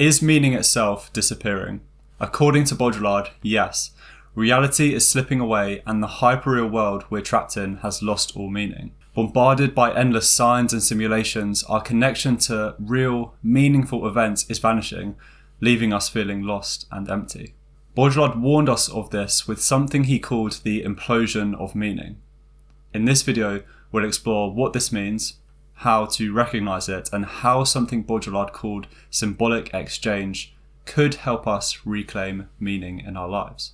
Is meaning itself disappearing? According to Baudrillard, yes. Reality is slipping away and the hyperreal world we're trapped in has lost all meaning. Bombarded by endless signs and simulations, our connection to real, meaningful events is vanishing, leaving us feeling lost and empty. Baudrillard warned us of this with something he called the implosion of meaning. In this video, we'll explore what this means, how to recognise it, and how something Baudrillard called symbolic exchange could help us reclaim meaning in our lives.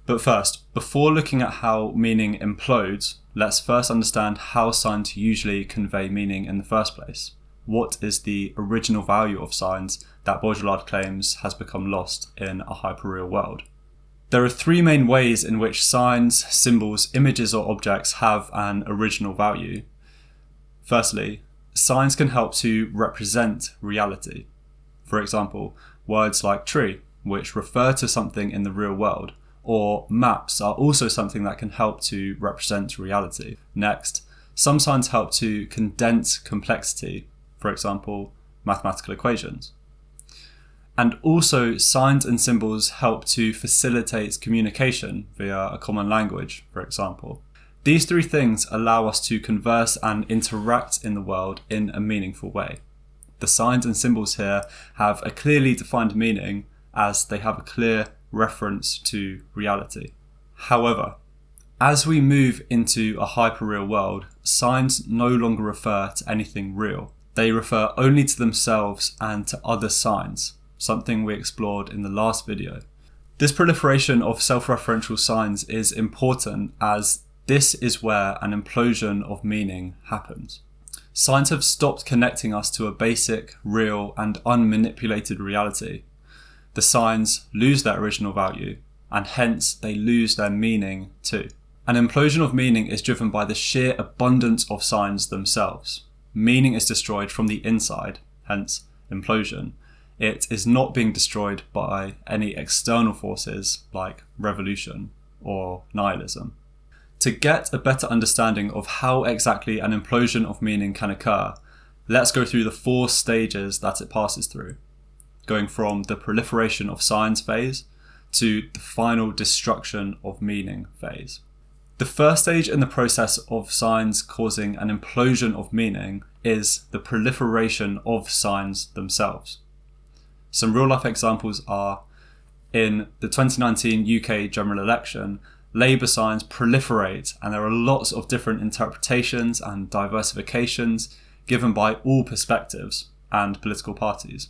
But first, before looking at how meaning implodes, let's first understand how signs usually convey meaning in the first place. What is the original value of signs that Baudrillard claims has become lost in a hyperreal world? There are three main ways in which signs, symbols, images, or objects have an original value. Firstly, signs can help to represent reality. For example, words like tree, which refer to something in the real world, or maps are also something that can help to represent reality. Next, some signs help to condense complexity, for example, mathematical equations. And also, signs and symbols help to facilitate communication via a common language, for example. These three things allow us to converse and interact in the world in a meaningful way. The signs and symbols here have a clearly defined meaning as they have a clear reference to reality. However, as we move into a hyperreal world, signs no longer refer to anything real. They refer only to themselves and to other signs, something we explored in the last video. This proliferation of self-referential signs is important as this is where an implosion of meaning happens. Signs have stopped connecting us to a basic, real, and unmanipulated reality. The signs lose their original value, and hence they lose their meaning too. An implosion of meaning is driven by the sheer abundance of signs themselves. Meaning is destroyed from the inside, hence implosion. It is not being destroyed by any external forces like revolution or nihilism. To get a better understanding of how exactly an implosion of meaning can occur, let's go through the 4 stages that it passes through, going from the proliferation of signs phase to the final destruction of meaning phase. The first stage in the process of signs causing an implosion of meaning is the proliferation of signs themselves. Some real-life examples are, in the 2019 UK general election, Labour signs proliferate and there are lots of different interpretations and diversifications given by all perspectives and political parties.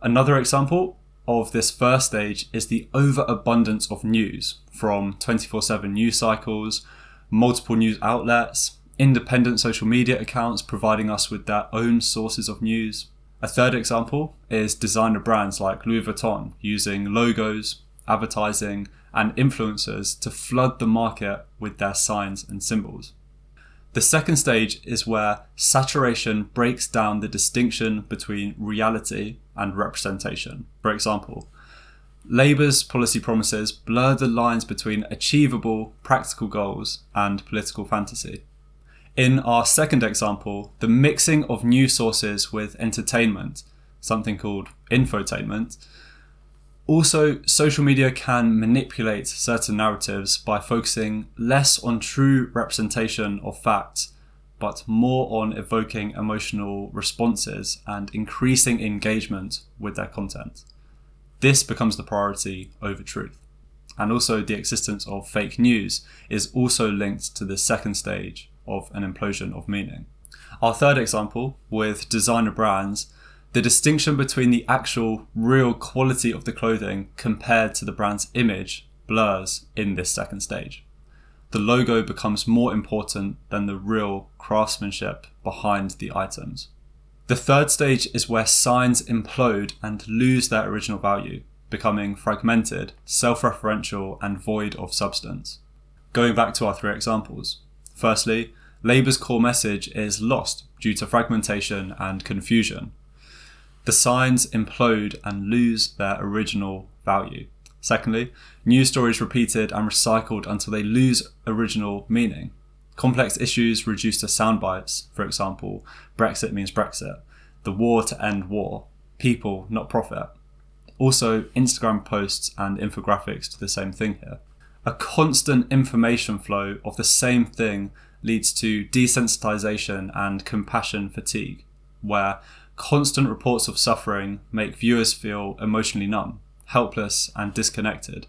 Another example of this first stage is the overabundance of news from 24/7 news cycles, multiple news outlets, independent social media accounts providing us with their own sources of news. A third example is designer brands like Louis Vuitton using logos, advertising, and influencers to flood the market with their signs and symbols. The second stage is where saturation breaks down the distinction between reality and representation. For example, Labour's policy promises blur the lines between achievable, practical goals and political fantasy. In our second example, the mixing of news sources with entertainment, something called infotainment. Also, social media can manipulate certain narratives by focusing less on true representation of facts, but more on evoking emotional responses and increasing engagement with their content. This becomes the priority over truth. And also the existence of fake news is also linked to the second stage of an implosion of meaning. Our third example, with designer brands, the distinction between the actual real quality of the clothing compared to the brand's image blurs in this second stage. The logo becomes more important than the real craftsmanship behind the items. The third stage is where signs implode and lose their original value, becoming fragmented, self-referential, and void of substance. Going back to our 3 examples. Firstly, Labour's core message is lost due to fragmentation and confusion. The signs implode and lose their original value. Secondly, news stories repeated and recycled until they lose original meaning. Complex issues reduced to sound bites, for example, Brexit means Brexit, the war to end war, people not profit. Also, Instagram posts and infographics do the same thing here. A constant information flow of the same thing leads to desensitization and compassion fatigue, where constant reports of suffering make viewers feel emotionally numb, helpless and disconnected,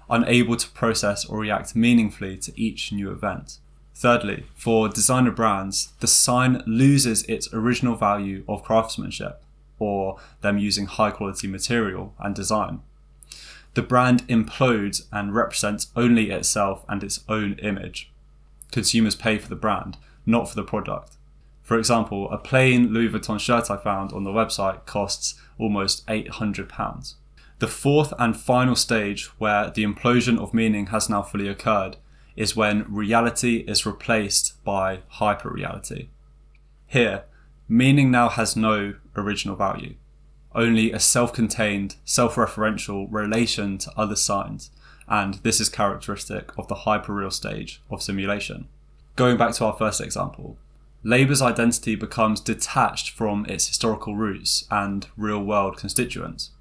unable to process or react meaningfully to each new event. Thirdly, for designer brands, the sign loses its original value of craftsmanship, or them using high quality material and design. The brand implodes and represents only itself and its own image. Consumers pay for the brand, not for the product. For example, a plain Louis Vuitton shirt I found on the website costs almost £800. The fourth and final stage, where the implosion of meaning has now fully occurred, is when reality is replaced by hyperreality. Here, meaning now has no original value, only a self-contained, self-referential relation to other signs, and this is characteristic of the hyperreal stage of simulation. Going back to our first example, Labour's identity becomes detached from its historical roots and real-world constituents,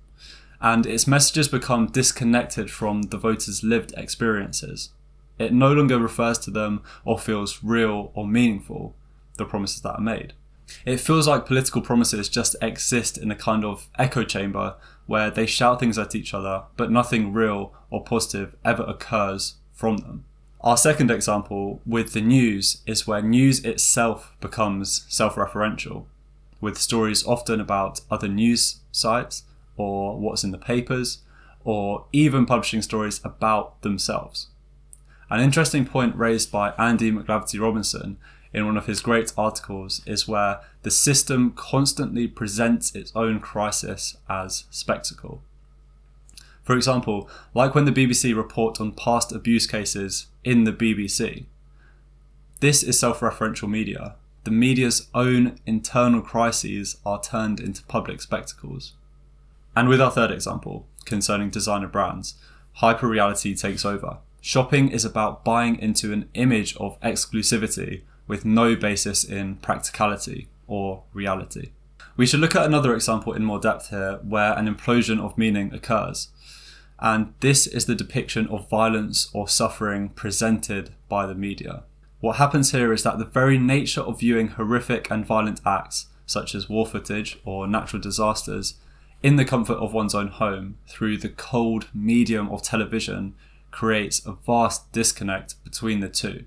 and its messages become disconnected from the voters' lived experiences. It no longer refers to them or feels real or meaningful, the promises that are made. It feels like political promises just exist in a kind of echo chamber where they shout things at each other, but nothing real or positive ever occurs from them. Our second example with the news is where news itself becomes self-referential, with stories often about other news sites or what's in the papers, or even publishing stories about themselves. An interesting point raised by Andy McGlavity Robinson in one of his great articles is where the system constantly presents its own crisis as spectacle. For example, like when the BBC report on past abuse cases in the BBC. This is self-referential media. The media's own internal crises are turned into public spectacles. And with our third example, concerning designer brands, hyperreality takes over. Shopping is about buying into an image of exclusivity with no basis in practicality or reality. We should look at another example in more depth here where an implosion of meaning occurs. And this is the depiction of violence or suffering presented by the media. What happens here is that the very nature of viewing horrific and violent acts, such as war footage or natural disasters, in the comfort of one's own home through the cold medium of television creates a vast disconnect between the two.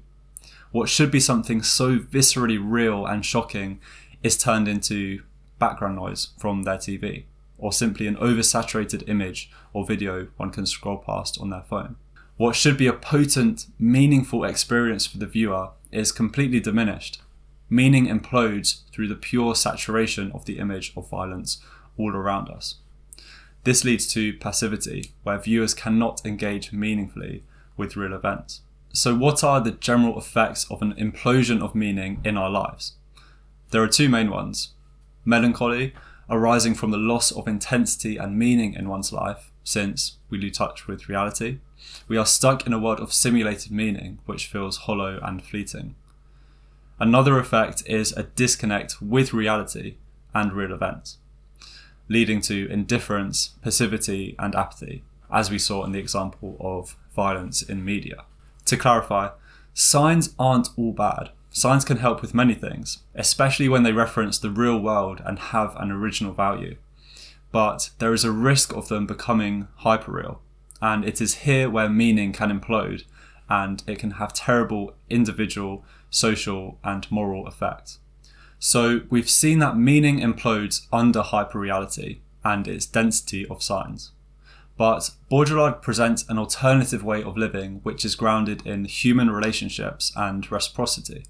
What should be something so viscerally real and shocking is turned into background noise from their TV, or simply an oversaturated image or video one can scroll past on their phone. What should be a potent, meaningful experience for the viewer is completely diminished. Meaning implodes through the pure saturation of the image of violence all around us. This leads to passivity, where viewers cannot engage meaningfully with real events. So what are the general effects of an implosion of meaning in our lives? There are two main ones. Melancholy, arising from the loss of intensity and meaning in one's life, since we lose touch with reality. We are stuck in a world of simulated meaning, which feels hollow and fleeting. Another effect is a disconnect with reality and real events, leading to indifference, passivity, and apathy, as we saw in the example of violence in media. To clarify, signs aren't all bad. Signs can help with many things, especially when they reference the real world and have an original value. But there is a risk of them becoming hyperreal, and it is here where meaning can implode, and it can have terrible individual, social, and moral effects. So we've seen that meaning implodes under hyperreality and its density of signs. But Baudrillard presents an alternative way of living which is grounded in human relationships and reciprocity.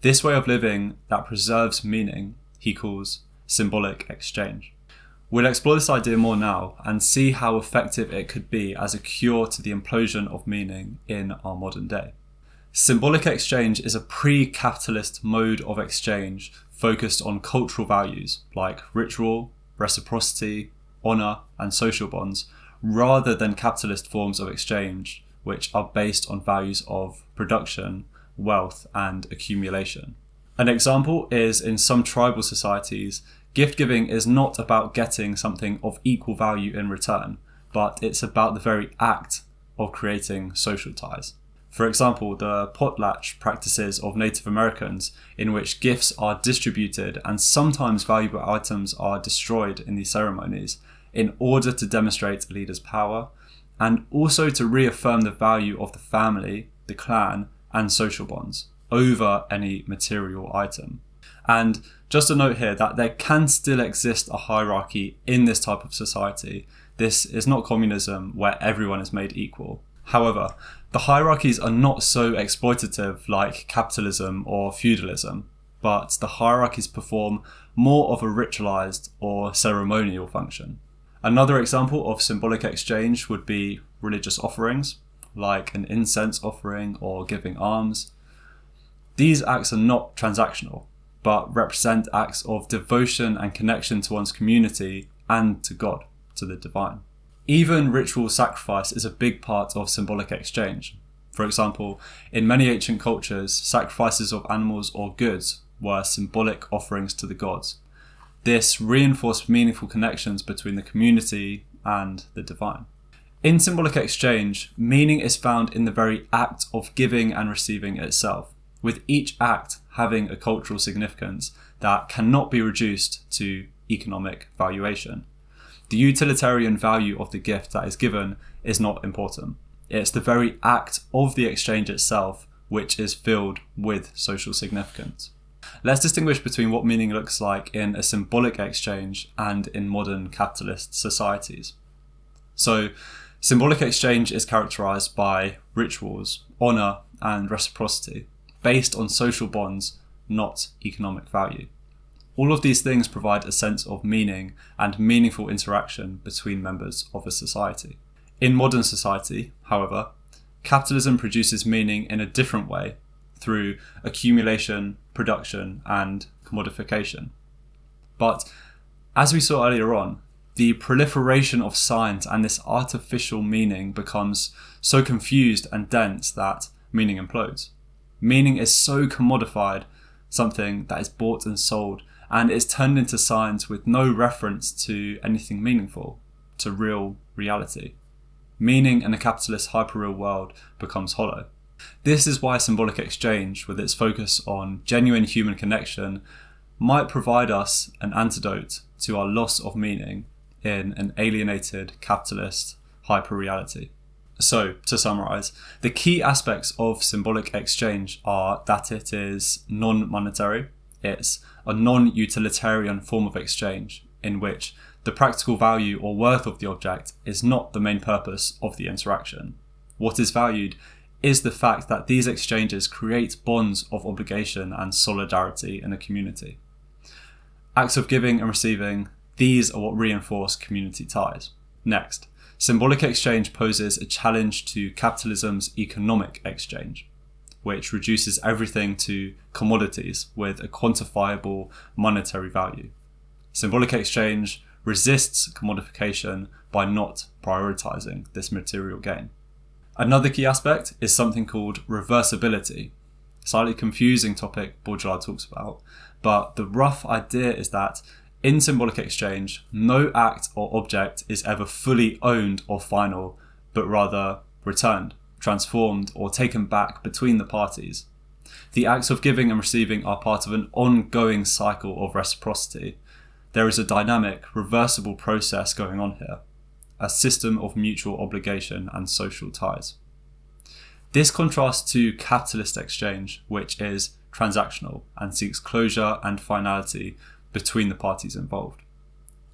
This way of living that preserves meaning he calls symbolic exchange. We'll explore this idea more now and see how effective it could be as a cure to the implosion of meaning in our modern day. Symbolic exchange is a pre-capitalist mode of exchange focused on cultural values like ritual, reciprocity, honour, and social bonds, rather than capitalist forms of exchange, which are based on values of production, wealth, and accumulation. An example is in some tribal societies, Gift giving is not about getting something of equal value in return, but it's about the very act of creating social ties. For example, the potlatch practices of Native Americans, in which gifts are distributed and sometimes valuable items are destroyed in these ceremonies in order to demonstrate a leader's power and also to reaffirm the value of the family, the clan, and social bonds over any material item. And just a note here that there can still exist a hierarchy in this type of society. This is not communism where everyone is made equal. However, the hierarchies are not so exploitative like capitalism or feudalism, but the hierarchies perform more of a ritualized or ceremonial function. Another example of symbolic exchange would be religious offerings, like an incense offering or giving alms. These acts are not transactional, but represent acts of devotion and connection to one's community and to God, to the divine. Even ritual sacrifice is a big part of symbolic exchange. For example, in many ancient cultures, sacrifices of animals or goods were symbolic offerings to the gods. This reinforced meaningful connections between the community and the divine. In symbolic exchange, meaning is found in the very act of giving and receiving itself, with each act having a cultural significance that cannot be reduced to economic valuation. The utilitarian value of the gift that is given is not important. It's the very act of the exchange itself which is filled with social significance. Let's distinguish between what meaning looks like in a symbolic exchange and in modern capitalist societies. So, symbolic exchange is characterized by rituals, honor, and reciprocity, based on social bonds, not economic value. All of these things provide a sense of meaning and meaningful interaction between members of a society. In modern society, however, capitalism produces meaning in a different way through accumulation, production, and commodification. But as we saw earlier on, the proliferation of signs and this artificial meaning becomes so confused and dense that meaning implodes. Meaning is so commodified, something that is bought and sold, and is turned into signs with no reference to anything meaningful, to real reality. Meaning in a capitalist hyperreal world becomes hollow. This is why symbolic exchange, with its focus on genuine human connection, might provide us an antidote to our loss of meaning in an alienated capitalist hyperreality. So, to summarize, the key aspects of symbolic exchange are that it is non-monetary. It's a non-utilitarian form of exchange in which the practical value or worth of the object is not the main purpose of the interaction. What is valued is the fact that these exchanges create bonds of obligation and solidarity in a community. Acts of giving and receiving, these are what reinforce community ties. Next, symbolic exchange poses a challenge to capitalism's economic exchange, which reduces everything to commodities with a quantifiable monetary value. Symbolic exchange resists commodification by not prioritizing this material gain. Another key aspect is something called reversibility. Slightly confusing topic Baudrillard talks about, but the rough idea is that in symbolic exchange, no act or object is ever fully owned or final, but rather returned, transformed, or taken back between the parties. The acts of giving and receiving are part of an ongoing cycle of reciprocity. There is a dynamic, reversible process going on here, a system of mutual obligation and social ties. This contrasts to capitalist exchange, which is transactional and seeks closure and finality between the parties involved.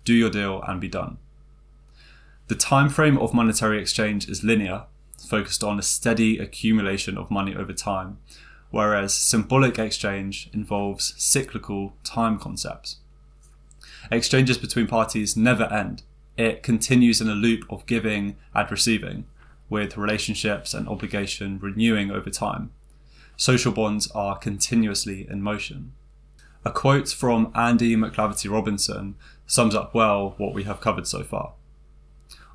Do your deal and be done. The time frame of monetary exchange is linear, focused on a steady accumulation of money over time, whereas symbolic exchange involves cyclical time concepts. Exchanges between parties never end. It continues in a loop of giving and receiving, with relationships and obligation renewing over time. Social bonds are continuously in motion. A quote from Andy McLavity Robinson sums up well what we have covered so far.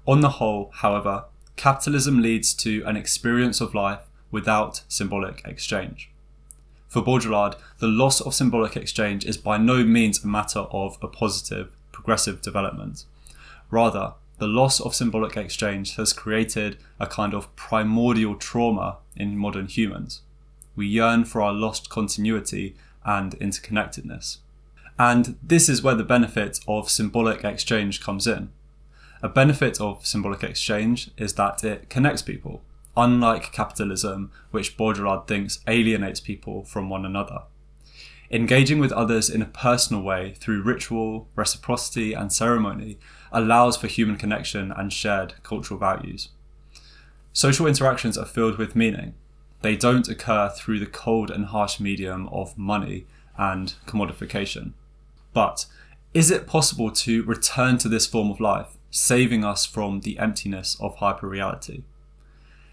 On the whole, however, capitalism leads to an experience of life without symbolic exchange. For Baudrillard, the loss of symbolic exchange is by no means a matter of a positive, progressive development. Rather, the loss of symbolic exchange has created a kind of primordial trauma in modern humans. We yearn for our lost continuity and interconnectedness. And this is where the benefit of symbolic exchange comes in. A benefit of symbolic exchange is that it connects people, unlike capitalism, which Baudrillard thinks alienates people from one another. Engaging with others in a personal way through ritual, reciprocity, and ceremony allows for human connection and shared cultural values. Social interactions are filled with meaning. They don't occur through the cold and harsh medium of money and commodification. But is it possible to return to this form of life, saving us from the emptiness of hyperreality?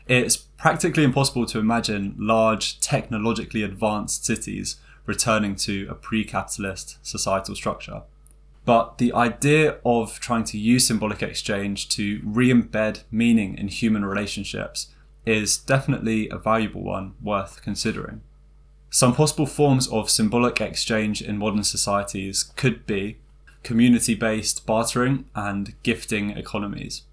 It's practically impossible to imagine large, technologically advanced cities returning to a pre-capitalist societal structure. But the idea of trying to use symbolic exchange to re-embed meaning in human relationships is definitely a valuable one worth considering. Some possible forms of symbolic exchange in modern societies could be community-based bartering and gifting economies.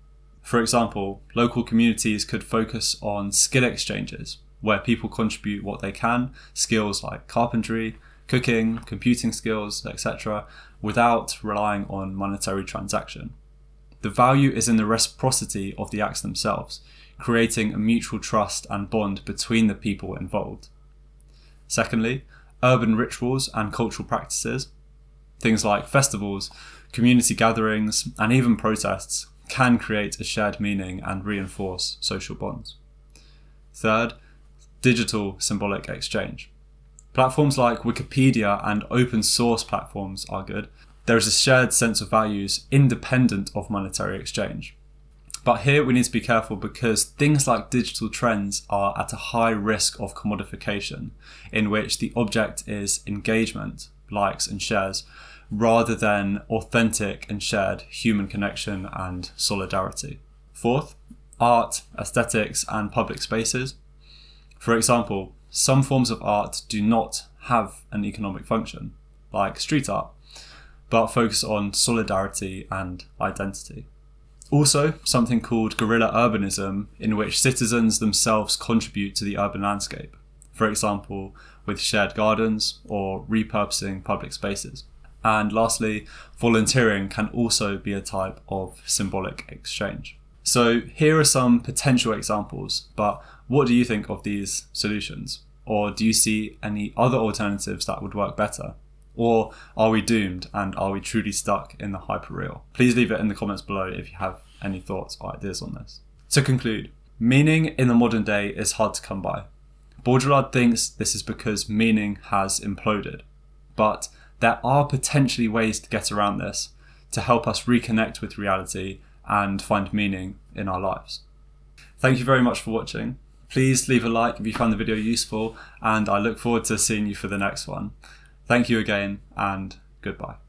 For example, local communities could focus on skill exchanges, where people contribute what they can, skills like carpentry, cooking, computing skills, etc., without relying on monetary transaction. The value is in the reciprocity of the acts themselves, creating a mutual trust and bond between the people involved. Secondly, urban rituals and cultural practices. Things like festivals, community gatherings, and even protests can create a shared meaning and reinforce social bonds. Third, digital symbolic exchange. Platforms like Wikipedia and open source platforms are good. There is a shared sense of values independent of monetary exchange. But here we need to be careful because things like digital trends are at a high risk of commodification, in which the object is engagement, likes and shares, rather than authentic and shared human connection and solidarity. Fourth, art, aesthetics and public spaces. For example, some forms of art do not have an economic function, like street art, but focus on solidarity and identity. Also, something called guerrilla urbanism, in which citizens themselves contribute to the urban landscape, for example, with shared gardens or repurposing public spaces. And lastly, volunteering can also be a type of symbolic exchange. So here are some potential examples, but what do you think of these solutions? Or do you see any other alternatives that would work better? Or are we doomed and are we truly stuck in the hyperreal? Please leave it in the comments below if you have any thoughts or ideas on this. To conclude, meaning in the modern day is hard to come by. Baudrillard thinks this is because meaning has imploded. But there are potentially ways to get around this to help us reconnect with reality and find meaning in our lives. Thank you very much for watching. Please leave a like if you found the video useful, and I look forward to seeing you for the next one. Thank you again, and goodbye.